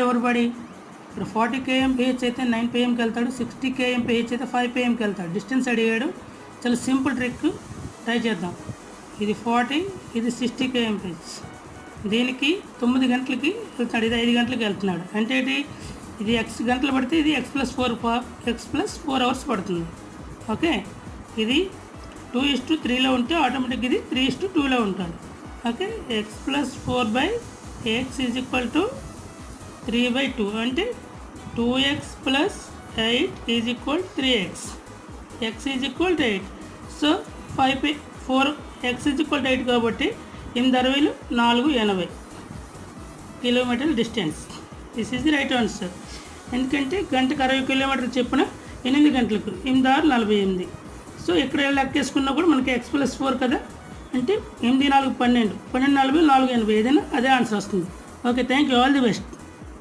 Everybody ఇప్పుడు 40 kmph అయితే 9 pmకి వెళ్తాడు, 60 kmph అయితే 5 pmకి వెళ్తాడు. డిస్టెన్స్ అడిగాడు, చాలా సింపుల్ ట్రిక్ ట్రై చేద్దాం. ఇది 40, ఇది 60 kmph. దీనికి 9 గంటలకి వెళ్తున్నాడు, ఇది 5 గంటలకి వెళ్తున్నాడు. అంటే ఇది x గంటలు పడితే ఇది x+4 అవర్స్ పడుతుంది. ఓకే, ఇది 2:3లో ఉంటే ఆటోమేటిక్ ఇది 3:2లో ఉంటాడు. ఓకే, x+4/x = 3/2 అంటే 2x + 8 = 3x. x = 8. So 4x = 8 కాబట్టి 8 480 కిలోమీటర్ల distance. This is the right answer. ఎందుకంటే గంటకు 60 కిలోమీటర్లు చెప్పిన 8 గంటలకు 8 48. సో ఇక్కడ లెక్కేసుకున్నా కూడా మనకి x+4 కదా, అంటే 8 4 12 12 40 480 ఏదైనా అదే ఆన్సర్ వస్తుంది. Okay, thank you, all the best.